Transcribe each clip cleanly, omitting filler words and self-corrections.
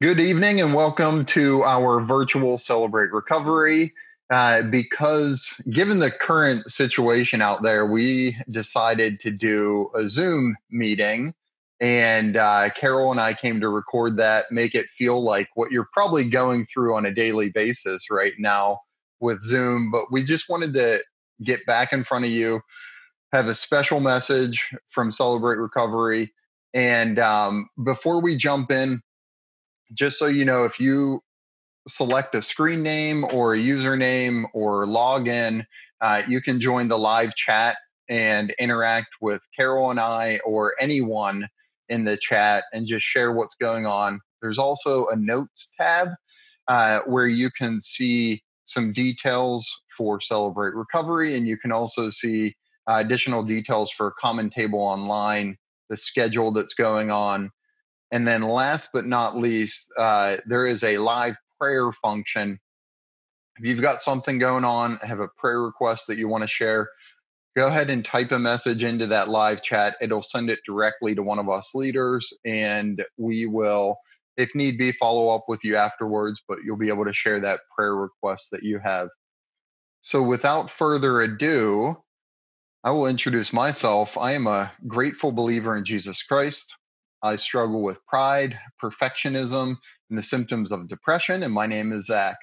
Good evening and welcome to our virtual Celebrate Recovery. Because given the current situation out there, we decided to do a Zoom meeting. And Carol and I came to record that, make it feel like what you're probably going through on a daily basis right now with Zoom. But we just wanted to get back in front of you, have a special message from Celebrate Recovery. And before we jump in, just so you know, if you select a screen name or a username or log in, you can join the live chat and interact with Carol and I or anyone in the chat and just share what's going on. There's also a notes tab where you can see some details for Celebrate Recovery, and you can also see additional details for Common Table Online, the schedule that's going on. And then last but not least, there is a live prayer function. If you've got something going on, have a prayer request that you want to share, go ahead and type a message into that live chat. It'll send it directly to one of us leaders, and we will, if need be, follow up with you afterwards, but you'll be able to share that prayer request that you have. So without further ado, I will introduce myself. I am a grateful believer in Jesus Christ. I struggle with pride, perfectionism, and the symptoms of depression. And my name is Zach.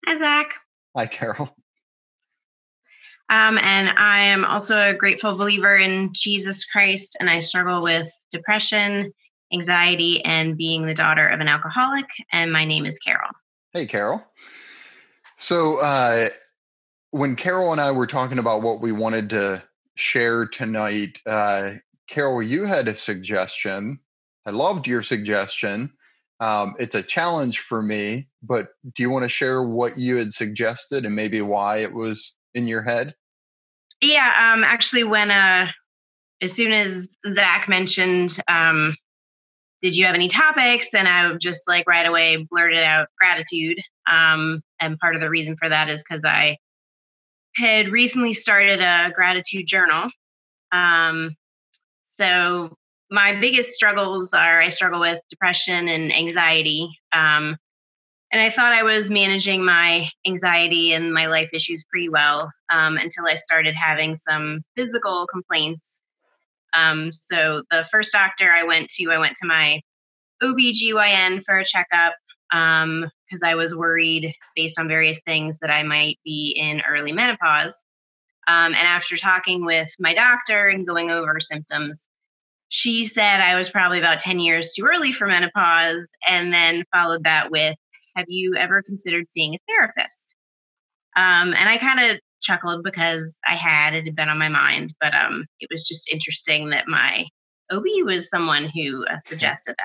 Hi, Zach. Hi, Carol. And I am also a grateful believer in Jesus Christ, and I struggle with depression, anxiety, and being the daughter of an alcoholic. And my name is Carol. Hey, Carol. So when Carol and I were talking about what we wanted to share tonight, Carol, you had a suggestion. I loved your suggestion. It's a challenge for me, but do you want to share what you had suggested and maybe why it was in your head? Yeah, actually, as soon as Zach mentioned, did you have any topics? And I just right away blurted out gratitude. And part of the reason for that is because I had recently started a gratitude journal. So my biggest struggles are I struggle with depression and anxiety. And I thought I was managing my anxiety and my life issues pretty well until I started having some physical complaints. So the first doctor I went to my OBGYN for a checkup because I was worried based on various things that I might be in early menopause. And after talking with my doctor and going over symptoms, she said I was probably about 10 years too early for menopause, and then followed that with, have you ever considered seeing a therapist? And I kind of chuckled because it had been on my mind, but it was just interesting that my OB was someone who suggested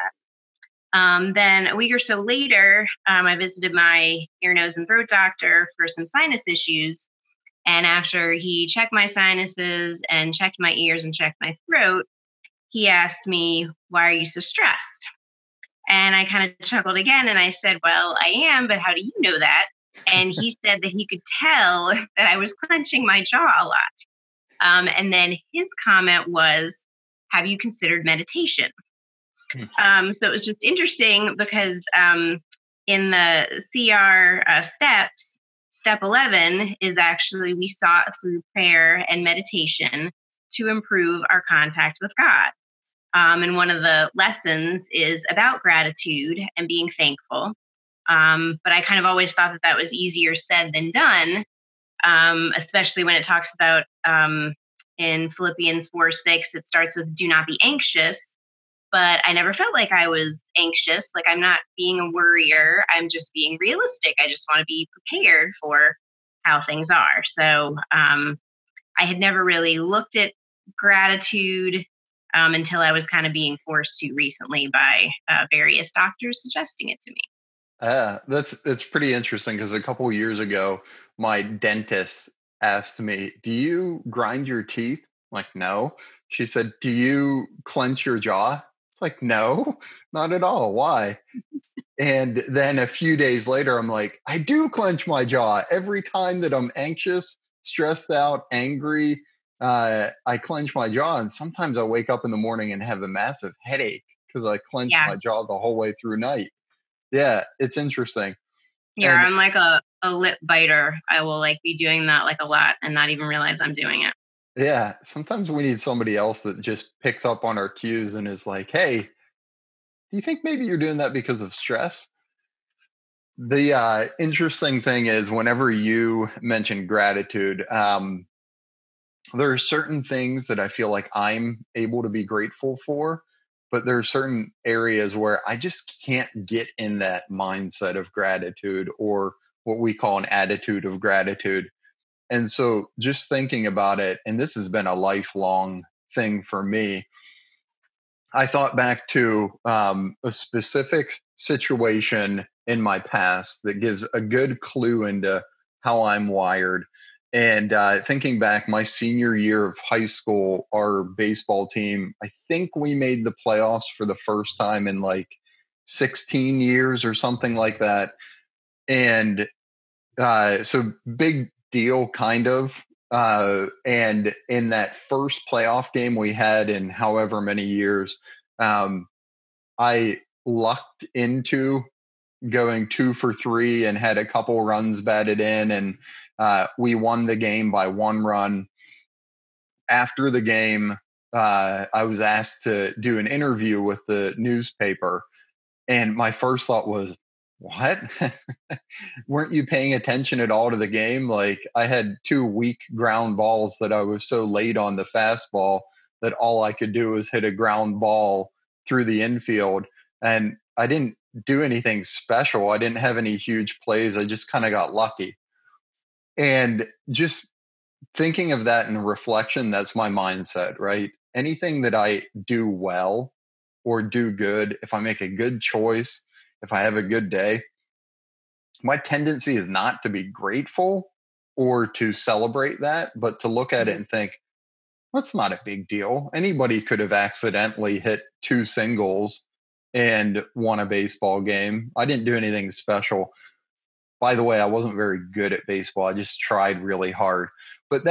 that. Then a week or so later, I visited my ear, nose, and throat doctor for some sinus issues. And after he checked my sinuses and checked my ears and checked my throat, he asked me, why are you so stressed? And I kind of chuckled again and I said, well, I am, but how do you know that? And he said that he could tell that I was clenching my jaw a lot. And then his comment was, have you considered meditation? So it was just interesting because in the CR steps, step 11 is actually we sought through prayer and meditation to improve our contact with God. And one of the lessons is about gratitude and being thankful. But I kind of always thought that was easier said than done, especially when it talks about in Philippians 4:6, it starts with do not be anxious. But I never felt like I was anxious. Like I'm not being a worrier. I'm just being realistic. I just want to be prepared for how things are. So I had never really looked at gratitude until I was kind of being forced to recently by various doctors suggesting it to me. It's pretty interesting because a couple of years ago, my dentist asked me, do you grind your teeth? I'm like, no. She said, do you clench your jaw? It's like, no, not at all. Why? And then a few days later, I'm like, I do clench my jaw every time that I'm anxious, stressed out, angry. I clench my jaw, and sometimes I wake up in the morning and have a massive headache because I clenched Yeah. my jaw the whole way through night. Yeah, it's interesting. Yeah. And I'm like a lip biter. I will like be doing that like a lot and not even realize I'm doing it. yeah, sometimes we need somebody else that just picks up on our cues and is like, "Hey, do you think maybe you're doing that because of stress?" The interesting thing is, whenever you mention gratitude, there are certain things that I feel like I'm able to be grateful for, but there are certain areas where I just can't get in that mindset of gratitude, or what we call an attitude of gratitude. And so just thinking about it, and this has been a lifelong thing for me, I thought back to a specific situation in my past that gives a good clue into how I'm wired. And thinking back, my senior year of high school, our baseball team, I think we made the playoffs for the first time in like 16 years or something like that. And so big deal, kind of. And in that first playoff game we had in however many years, um, I lucked into going 2 for 3 and had a couple runs batted in, and we won the game by 1 run. After the game, I was asked to do an interview with the newspaper, and my first thought was, what? Weren't you paying attention at all to the game? Like, I had 2 weak ground balls that I was so late on the fastball that all I could do was hit a ground ball through the infield. And I didn't do anything special. I didn't have any huge plays. I just kind of got lucky. And just thinking of that in reflection, that's my mindset, right? Anything that I do well or do good, if I make a good choice, if I have a good day, my tendency is not to be grateful or to celebrate that, but to look at it Mhm. and think, that's not a big deal. Anybody could have accidentally hit 2 singles and won a baseball game. I didn't do anything special. By the way, I wasn't very good at baseball. I just tried really hard. But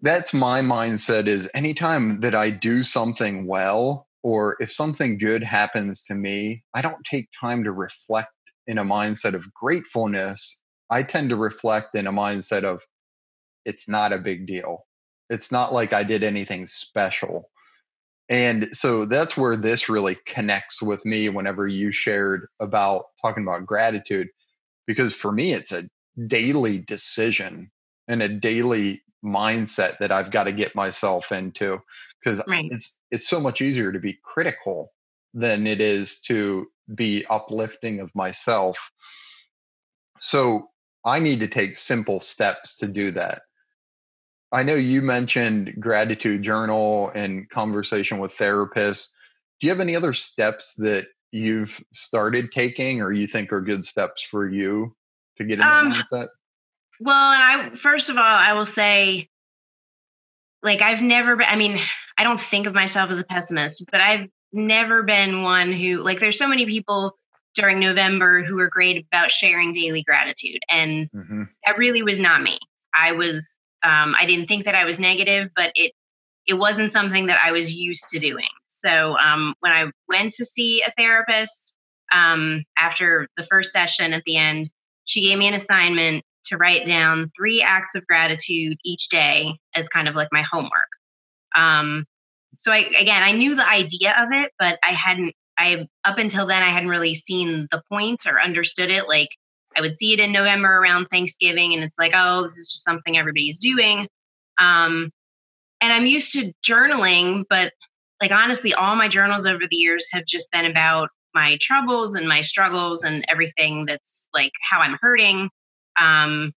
that's my mindset, is anytime that I do something well, or if something good happens to me, I don't take time to reflect in a mindset of gratefulness. I tend to reflect in a mindset of, it's not a big deal. It's not like I did anything special. And so that's where this really connects with me whenever you shared about talking about gratitude, because for me it's a daily decision and a daily mindset that I've got to get myself into, because Right. it's so much easier to be critical than it is to be uplifting of myself. So I need to take simple steps to do that. I know you mentioned gratitude journal and conversation with therapists. Do you have any other steps that you've started taking or you think are good steps for you to get in that Um, mindset? well, and I first of all, I will say, like, I've never been, I mean, I don't think of myself as a pessimist, but I've never been one who, like, there's so many people during November who are great about sharing daily gratitude. And Hmm. that really was not me. I was, I didn't think that I was negative, but it wasn't something that I was used to doing. So when I went to see a therapist, after the first session at the end, she gave me an assignment to write down 3 acts of gratitude each day as kind of like my homework. Um, so I knew the idea of it, but I up until then I hadn't really seen the point or understood it. Like, I would see it in November around Thanksgiving, and it's like, oh, this is just something everybody's doing. Um, and I'm used to journaling, but like, honestly, all my journals over the years have just been about my troubles and my struggles and everything that's like how I'm hurting. Um,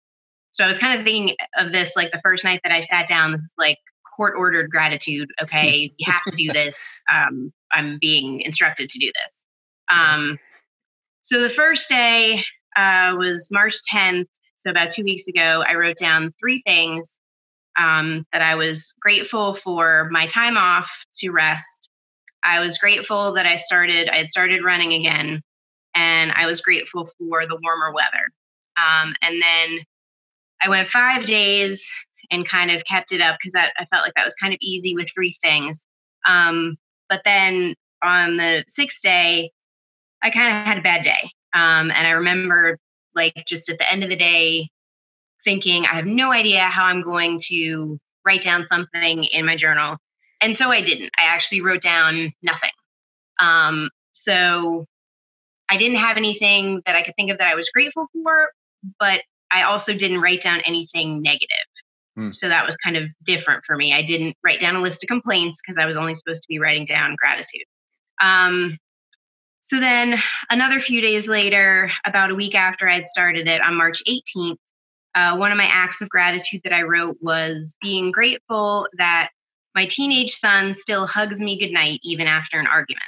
so I was kind of thinking of this like the first night that I sat down. This is like court ordered gratitude. Okay, you have to do this. I'm being instructed to do this. Um, so the first day was March 10th. So about 2 weeks ago, I wrote down 3 things that I was grateful for: my time off to rest. I was grateful that I had started running again, and I was grateful for the warmer weather. And then I went 5 days and kind of kept it up because I felt like that was kind of easy with 3 things. But then on the sixth day, I kind of had a bad day. And I remember, like, just at the end of the day, thinking, I have no idea how I'm going to write down something in my journal. And so I didn't. I actually wrote down nothing. So I didn't have anything that I could think of that I was grateful for, but I also didn't write down anything negative. Hmm. So that was kind of different for me. I didn't write down a list of complaints because I was only supposed to be writing down gratitude. So then another few days later, about a week after I'd started it on March 18th, one of my acts of gratitude that I wrote was being grateful that my teenage son still hugs me goodnight even after an argument.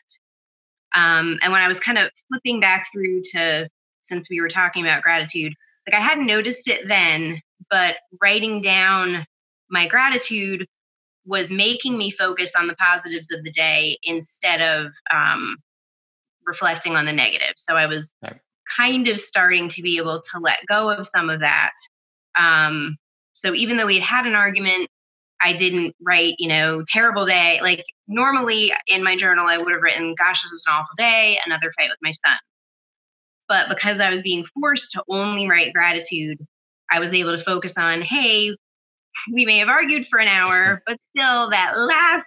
And when I was kind of flipping back through to, since we were talking about gratitude, like I hadn't noticed it then, but writing down my gratitude was making me focus on the positives of the day instead of reflecting on the negative. So I was kind of starting to be able to let go of some of that. So even though we had an argument, I didn't write, terrible day. Like normally in my journal, I would have written, gosh, this was an awful day, another fight with my son. But because I was being forced to only write gratitude, I was able to focus on, hey, we may have argued for an hour, but still that last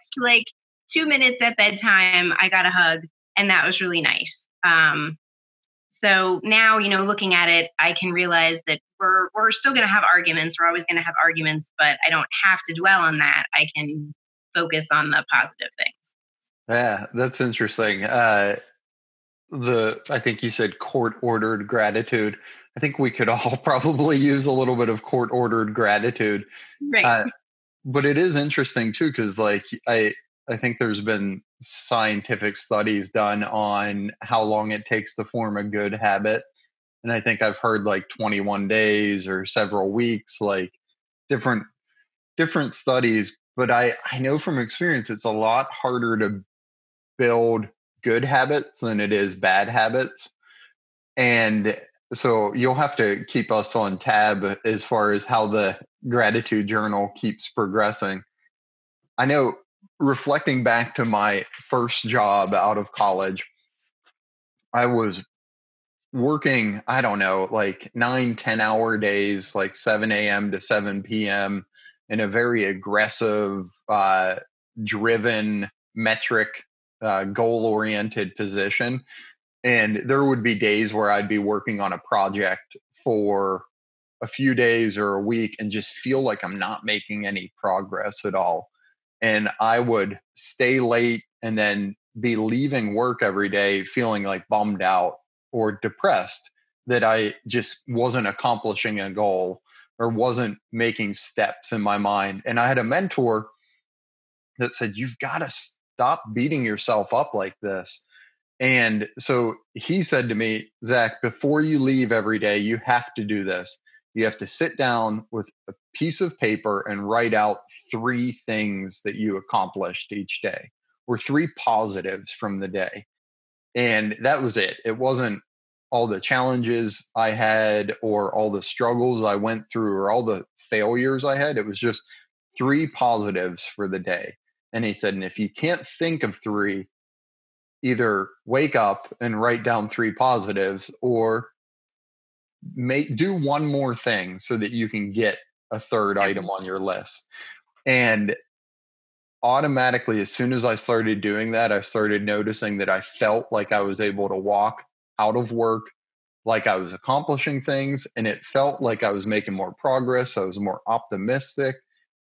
2 minutes at bedtime, I got a hug. And that was really nice. So now, looking at it, I can realize that we're still going to have arguments. We're always going to have arguments, but I don't have to dwell on that. I can focus on the positive things. Yeah, that's interesting. I think you said court-ordered gratitude. I think we could all probably use a little bit of court-ordered gratitude. Right. But it is interesting too, because I think there's been scientific studies done on how long it takes to form a good habit. And I think I've heard 21 days or several weeks, different different studies. But I know from experience it's a lot harder to build good habits than it is bad habits. And so you'll have to keep us on tab as far as how the gratitude journal keeps progressing. I know, reflecting back to my first job out of college, I was working, I don't know, 9, 10 hour days, 7 a.m. to 7 p.m. in a very aggressive, driven, metric, goal oriented position. And there would be days where I'd be working on a project for a few days or a week and just feel like I'm not making any progress at all. And I would stay late and then be leaving work every day feeling bummed out or depressed that I just wasn't accomplishing a goal or wasn't making steps in my mind. And I had a mentor that said, "You've got to stop beating yourself up like this." And so he said to me, "Zach, before you leave every day, you have to do this. You have to sit down with a piece of paper and write out 3 things that you accomplished each day, or 3 positives from the day." And that was it. It wasn't all the challenges I had or all the struggles I went through or all the failures I had. It was just 3 positives for the day. And he said, "And if you can't think of 3, either wake up and write down 3 positives, or do one more thing so that you can get a third item on your list." And automatically, as soon as I started doing that, I started noticing that I felt like I was able to walk out of work like I was accomplishing things, and it felt like I was making more progress. I was more optimistic,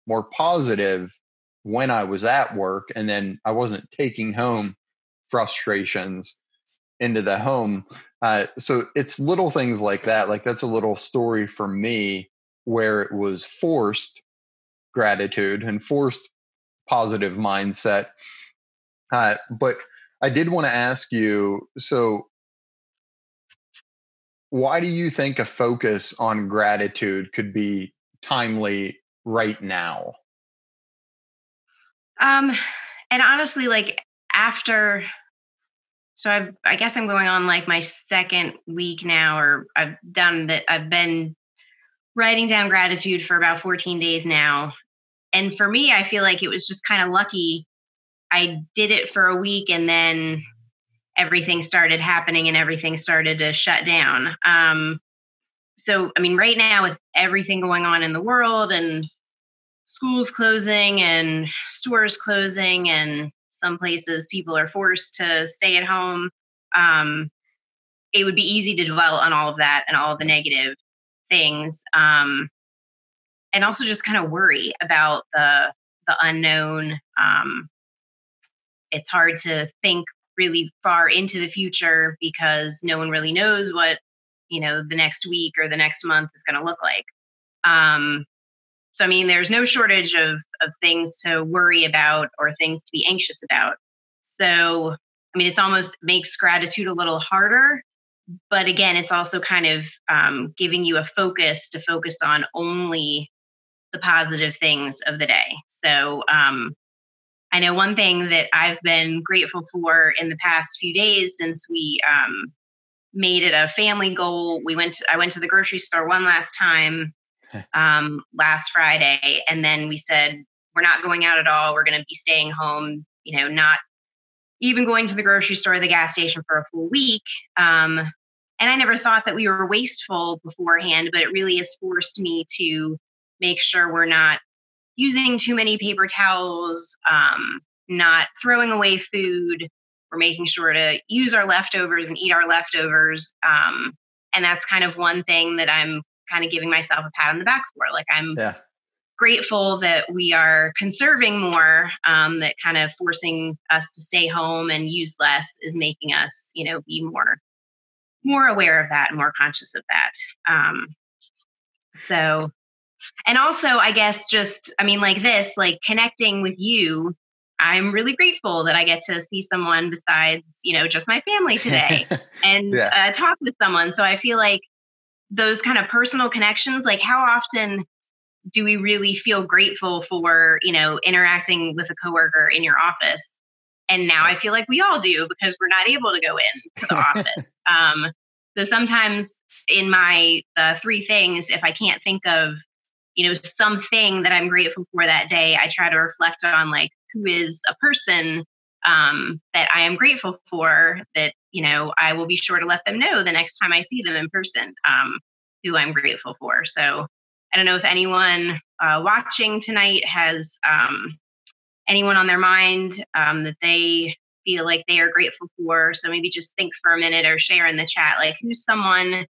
more positive when I was at work, and then I wasn't taking home frustrations into the home. So it's little things like that. That's a little story for me where it was forced gratitude and forced positive mindset. But I did want to ask you, so why do you think a focus on gratitude could be timely right now? And honestly, after, so I guess I'm going on my second week now, or I've done that. I've been writing down gratitude for about 14 days now. And for me, I feel like it was just kind of lucky I did it for a week and then everything started happening and everything started to shut down. So, I mean, right now with everything going on in the world and schools closing and stores closing and some places people are forced to stay at home, um, it would be easy to dwell on all of that and all of the negative things, and also just kind of worry about the unknown. It's hard to think really far into the future because no one really knows what the next week or the next month is going to look like. Um, so I mean, there's no shortage of things to worry about or things to be anxious about. So I mean, it's almost makes gratitude a little harder, but again, it's also kind of giving you a focus to focus on only the positive things of the day. So I know one thing that I've been grateful for in the past few days since we made it a family goal. I went to the grocery store one last time last Friday, and then we said we're not going out at all. We're going to be staying home. Not even going to the grocery store or the gas station for a full week. And I never thought that we were wasteful beforehand, but it really has forced me to make sure we're not using too many paper towels, not throwing away food. We're making sure to use our leftovers and eat our leftovers. And that's kind of one thing that I'm kind of giving myself a pat on the back for. Like, I'm grateful that we are conserving more, that kind of forcing us to stay home and use less is making us, be more aware of that and more conscious of that. So, and also, I guess just, I mean, like this, like connecting with you, I'm really grateful that I get to see someone besides, just my family today and talk with someone. So I feel like those kind of personal connections, like how often do we really feel grateful for, interacting with a coworker in your office? And now I feel like we all do because we're not able to go into the office. So sometimes in my three things, if I can't think of, something that I'm grateful for that day, I try to reflect on like who is a person that I am grateful for that, I will be sure to let them know the next time I see them in person, who I'm grateful for. So I don't know if anyone watching tonight has anyone on their mind that they feel like they are grateful for. So maybe just think for a minute or share in the chat, like who's someone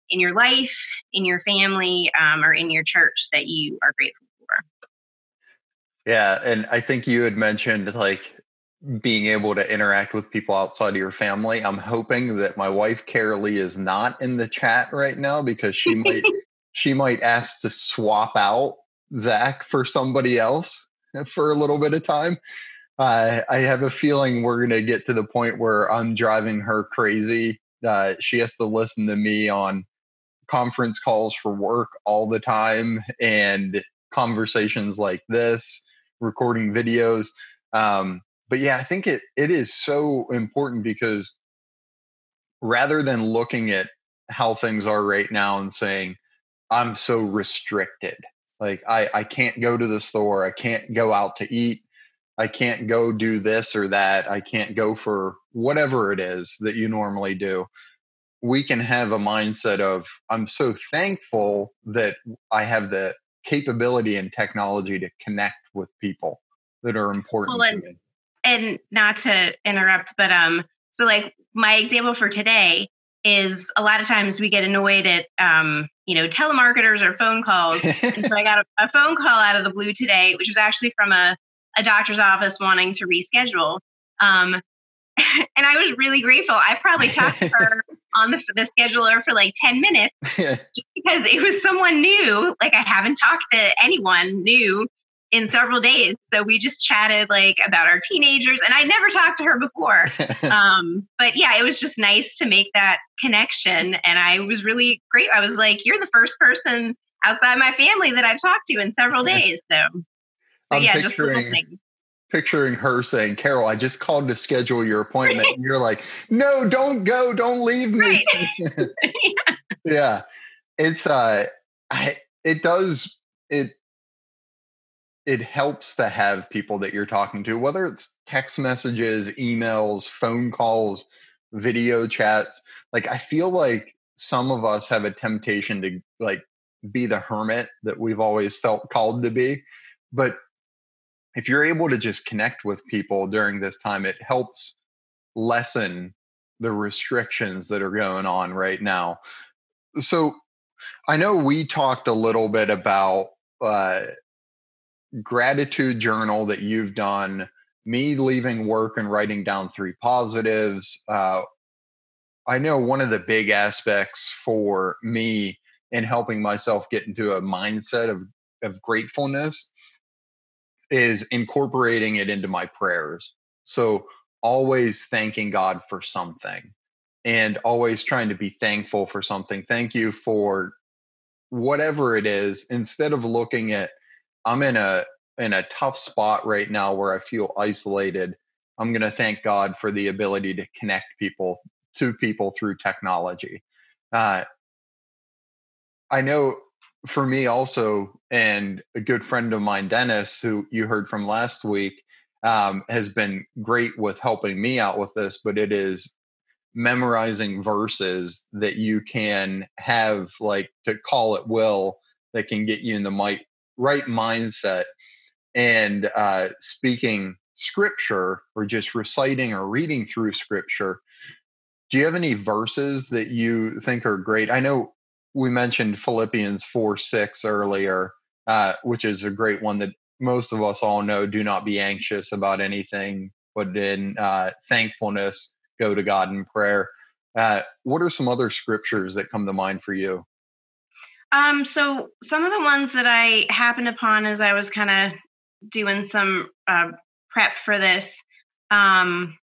in your life, in your family, or in your church that you are grateful for. Yeah. And I think you had mentioned like being able to interact with people outside of your family. I'm hoping that my wife, Carolee, is not in the chat right now because she might ask to swap out Zach for somebody else for a little bit of time. I have a feeling we're going to get to the point where I'm driving her crazy. She has to listen to me on conference calls for work all the time and conversations like this, recording videos. But yeah, I think it is so important because rather than looking at how things are right now and saying, I'm so restricted, like I can't go to the store, I can't go out to eat, I can't go do this or that, I can't go for whatever it is that you normally do. We can have a mindset of, I'm so thankful that I have the capability and technology to connect with people that are important to me. And not to interrupt, but so like my example for today is a lot of times we get annoyed at telemarketers or phone calls. And so I got a phone call out of the blue today, which was actually from a doctor's office wanting to reschedule. And I was really grateful. I probably talked to her on the scheduler for like 10 minutes because it was someone new. Like I haven't talked to anyone new in several days. So we just chatted like about our teenagers and I'd never talked to her before. But yeah, it was just nice to make that connection. And I was really great. I was like, you're the first person outside my family that I've talked to in several days. So yeah, just little things. Picturing her saying, Carol, I just called to schedule your appointment. And you're like, no, don't go. Don't leave me. Right. Yeah. It's, it it helps to have people that you're talking to, whether it's text messages, emails, phone calls, video chats. Like, I feel like some of us have a temptation to like be the hermit that we've always felt called to be. But if you're able to just connect with people during this time, it helps lessen the restrictions that are going on right now. So I know we talked a little bit about uh, gratitude journal that you've done, me leaving work and writing down three positives. I know one of the big aspects for me in helping myself get into a mindset of gratefulness is incorporating it into my prayers. So always thanking God for something and always trying to be thankful for something. Thank you for whatever it is, instead of looking at, I'm in a tough spot right now where I feel isolated. I'm going to thank God for the ability to connect people to people through technology. Uh, I know for me also, and a good friend of mine, Dennis, who you heard from last week, has been great with helping me out with this, but it is memorizing verses that you can have, like, to call it will, that can get you in the right mindset, and speaking scripture or just reciting or reading through scripture. Do you have any verses that you think are great? I know we mentioned Philippians 4:6 earlier, which is a great one that most of us all know. Do not be anxious about anything, but in thankfulness, go to God in prayer. What are some other scriptures that come to mind for you? So some of the ones that I happened upon as I was kind of doing some prep for this um,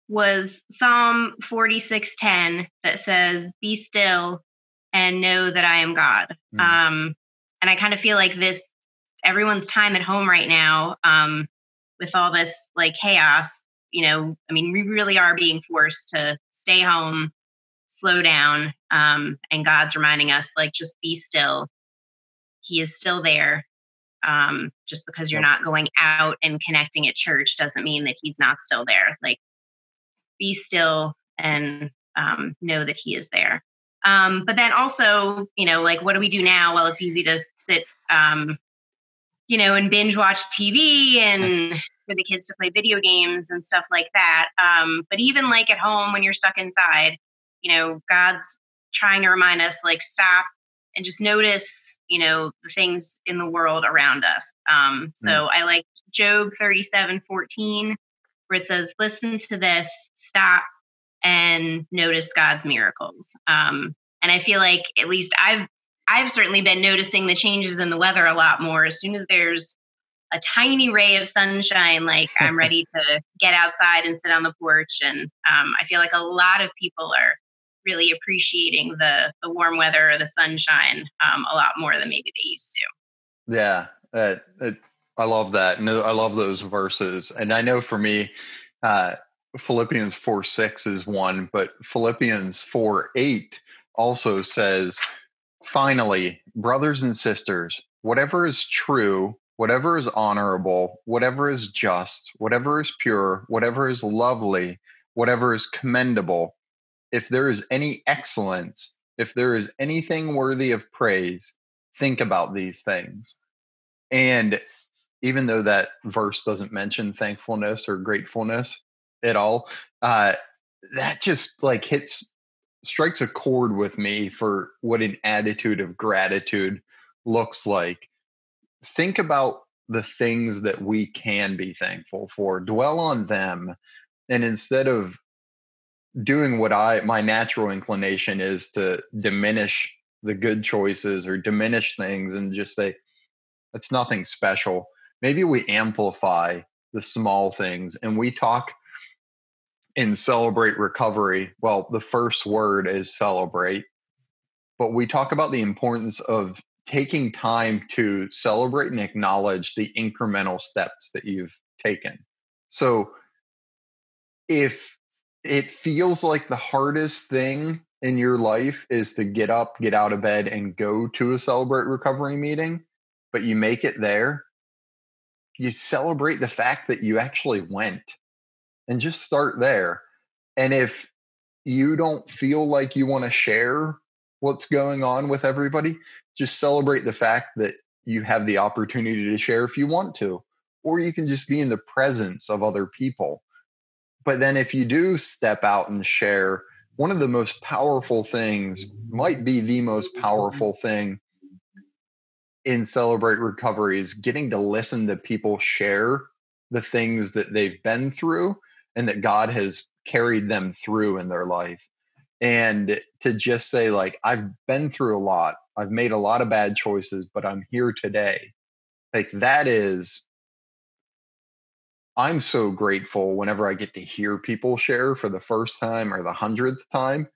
was Psalm 46:10 that says, "Be still and know that I am God." Mm, And I kind of feel like this, everyone's time at home right now, with all this like chaos. I mean, we really are being forced to stay home, slow down, and God's reminding us, like, just be still. He is still there. Just because you're yep. not going out and connecting at church doesn't mean that he's not still there. Like, be still and know that he is there. But then also, like, what do we do now? Well, it's easy to sit, and binge watch TV and for the kids to play video games and stuff like that. But even like at home when you're stuck inside, God's trying to remind us, like, stop and just notice, the things in the world around us. Mm, So I like Job 37:14, where it says, listen to this, stop and notice God's miracles. And I feel like at least I've certainly been noticing the changes in the weather a lot more. As soon as there's a tiny ray of sunshine, like, I'm ready to get outside and sit on the porch. And I feel like a lot of people are really appreciating the warm weather or the sunshine a lot more than maybe they used to. yeah, I love that. And I love those verses. And I know for me, uh, Philippians 4:6 is one, but Philippians 4:8 also says, finally, brothers and sisters, whatever is true, whatever is honorable, whatever is just, whatever is pure, whatever is lovely, whatever is commendable, if there is any excellence, if there is anything worthy of praise, think about these things. And even though that verse doesn't mention thankfulness or gratefulness at all, uh, that just like strikes a chord with me for what an attitude of gratitude looks like. Think about the things that we can be thankful for, dwell on them. And instead of doing what my natural inclination is to diminish the good choices or diminish things and just say, it's nothing special. Maybe we amplify the small things and we talk and celebrate recovery. Well, the first word is celebrate, but we talk about the importance of taking time to celebrate and acknowledge the incremental steps that you've taken. So if it feels like the hardest thing in your life is to get up, get out of bed, and go to a celebrate recovery meeting, but you make it there, you celebrate the fact that you actually went, and just start there. And if you don't feel like you want to share what's going on with everybody, just celebrate the fact that you have the opportunity to share if you want to, or you can just be in the presence of other people. But then if you do step out and share, one of the most powerful things, might be the most powerful thing in Celebrate Recovery, is getting to listen to people share the things that they've been through and that God has carried them through in their life. And to just say, like, I've been through a lot, I've made a lot of bad choices, but I'm here today. Like, that is, I'm so grateful whenever I get to hear people share for the first time or the 100th time,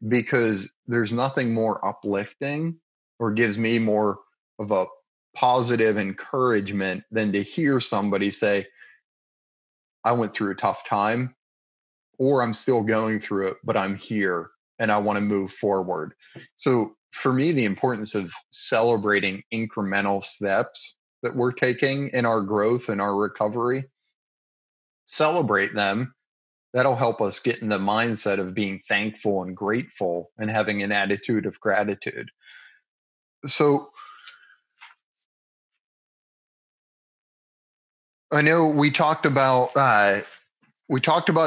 because there's nothing more uplifting or gives me more of a positive encouragement than to hear somebody say, I went through a tough time, or I'm still going through it, but I'm here and I want to move forward. So for me, the importance of celebrating incremental steps that we're taking in our growth and our recovery, celebrate them. That'll help us get in the mindset of being thankful and grateful and having an attitude of gratitude. So I know we talked about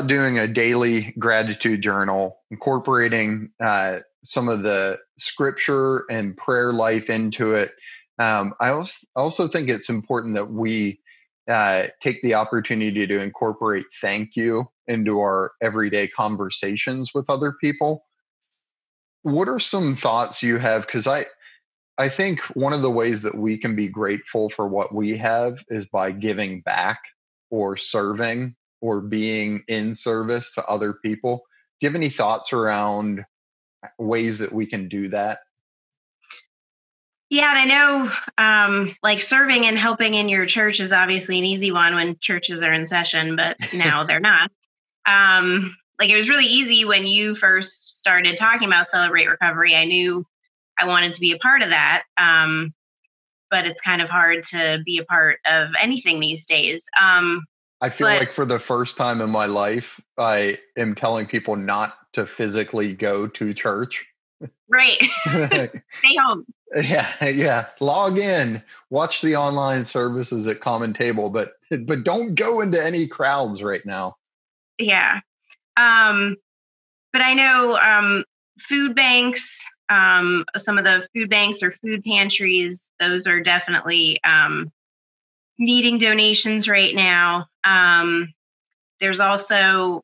doing a daily gratitude journal, incorporating some of the scripture and prayer life into it. I also think it's important that we take the opportunity to incorporate thank you into our everyday conversations with other people. What are some thoughts you have? Because I think one of the ways that we can be grateful for what we have is by giving back or serving or being in service to other people. Do you have any thoughts around ways that we can do that? Yeah, and I know like serving and helping in your church is obviously an easy one when churches are in session, but now they're not. Like it was really easy when you first started talking about Celebrate Recovery. I knew I wanted to be a part of that. But it's kind of hard to be a part of anything these days. I feel But like for the first time in my life, I am telling people not to physically go to church. right, stay home. Yeah, yeah. Log in, watch the online services at Common Table, but don't go into any crowds right now. Yeah. Um, but I know food banks, some of the food banks or food pantries, those are definitely needing donations right now. There's also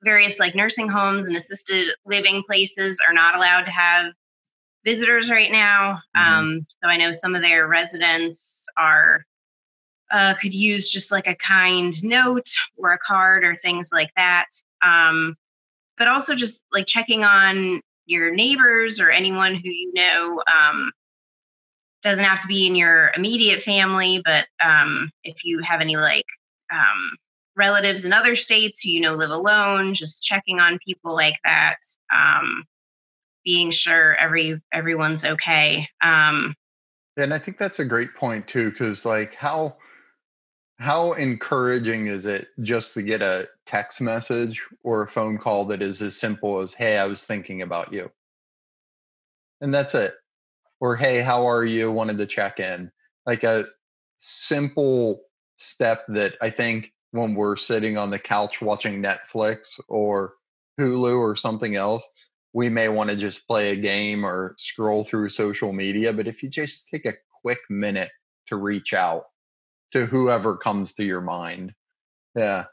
various like nursing homes and assisted living places are not allowed to have visitors right now. Mhm. So I know some of their residents are could use just like a kind note or a card or things like that. But also just like checking on your neighbors or anyone who you know. Doesn't have to be in your immediate family, but if you have any like um, relatives in other states who you know live alone, just checking on people like that, being sure everyone's okay. And I think that's a great point too, because like how encouraging is it just to get a text message or a phone call that is as simple as, "Hey, I was thinking about you," and that's it. Or, "Hey, how are you? Wanted to check in." Like a simple step that I think when we're sitting on the couch watching Netflix or Hulu or something else, we may want to just play a game or scroll through social media. But if you just take a quick minute to reach out to whoever comes to your mind. Yeah.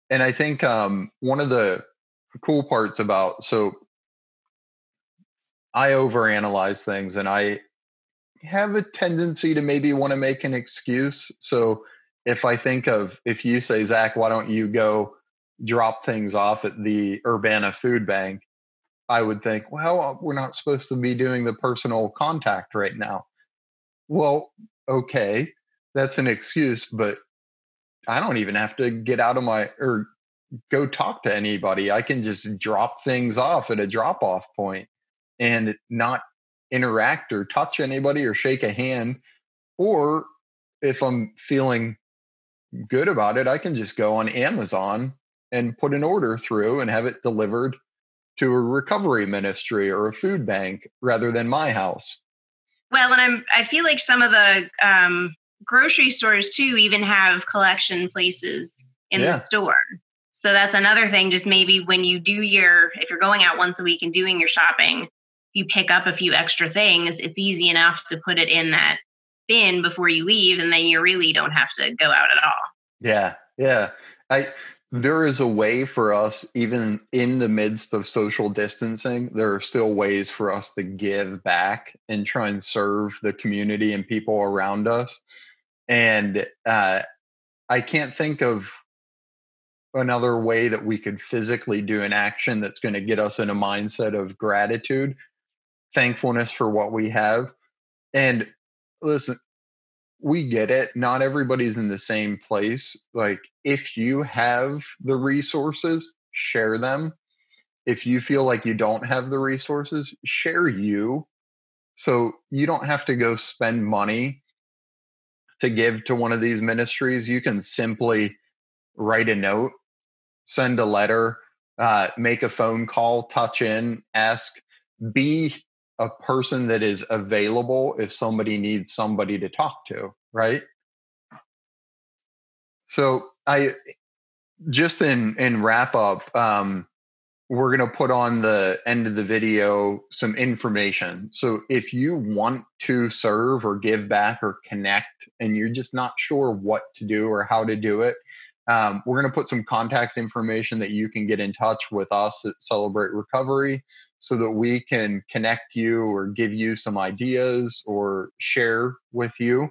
And I think one of the cool parts about, so I overanalyze things and I have a tendency to maybe want to make an excuse. So if you say, Zach, why don't you go drop things off at the Urbana food bank? I would think, well, we're not supposed to be doing the personal contact right now. Well, okay, that's an excuse, but I don't even have to get out of my or go talk to anybody. I can just drop things off at a drop off point and not interact or touch anybody or shake a hand. Or if I'm feeling good about it, I can just go on Amazon and put an order through and have it delivered to a recovery ministry or a food bank rather than my house. Well, and I feel like some of the grocery stores too even have collection places in the store. So that's another thing. Just maybe when you do if you're going out once a week and doing your shopping, you pick up a few extra things. It's easy enough to put it in that bin before you leave, and then you really don't have to go out at all. Yeah. There is a way for us, even in the midst of social distancing, there are still ways for us to give back and try and serve the community and people around us. And I can't think of another way that we could physically do an action that's going to get us in a mindset of gratitude, thankfulness for what we have. And listen, we get it. Not everybody's in the same place. Like, if you have the resources, share them. If you feel like you don't have the resources, share you. So you don't have to go spend money to give to one of these ministries. You can simply write a note, send a letter, make a phone call, touch in, ask, be a person that is available if somebody needs somebody to talk to, right? So I just in wrap up, we're going to put on the end of the video some information. So if you want to serve or give back or connect and you're just not sure what to do or how to do it, we're going to put some contact information that you can get in touch with us at Celebrate Recovery so that we can connect you or give you some ideas or share with you.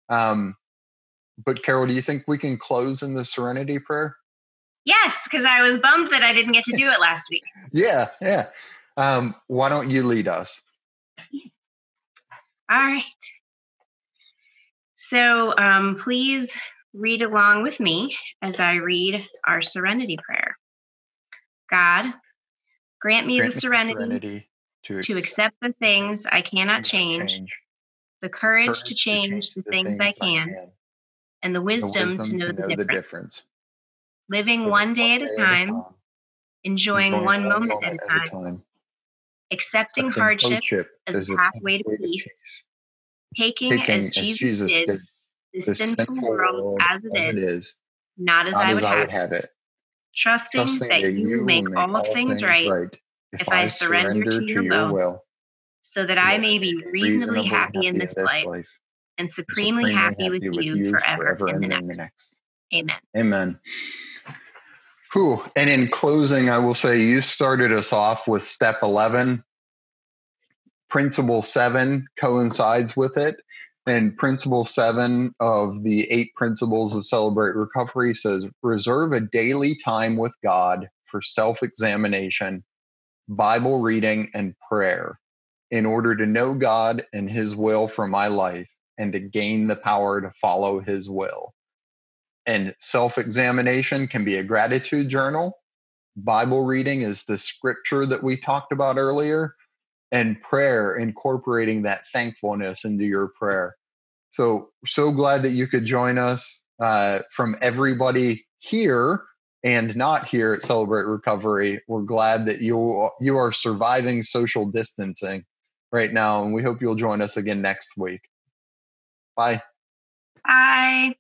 But Carol, do you think we can close in the Serenity Prayer? Yes, because I was bummed that I didn't get to do it last week. Yeah. Why don't you lead us? All right. So please read along with me as I read our Serenity Prayer. God, grant me the serenity to accept the things I cannot change, the courage to change the things I can, and the wisdom to know the difference. Living one day at a time, enjoying one moment at a time, accepting hardship as a pathway to peace, taking as Jesus did the sinful world as it is, not as I would have it, trusting that you will make all things right if I surrender to your will, so that I may be reasonably happy in this life and supremely happy with you forever in the next. Amen. Amen. Whew. And in closing, I will say you started us off with step 11. Principle 7 coincides with it. And principle 7 of the 8 principles of Celebrate Recovery says, reserve a daily time with God for self-examination, Bible reading, and prayer in order to know God and his will for my life and to gain the power to follow his will. And self-examination can be a gratitude journal. Bible reading is the scripture that we talked about earlier, and prayer, incorporating that thankfulness into your prayer. So glad that you could join us from everybody here and not here at Celebrate Recovery. We're glad that you are surviving social distancing right now, and we hope you'll join us again next week. Bye. Bye.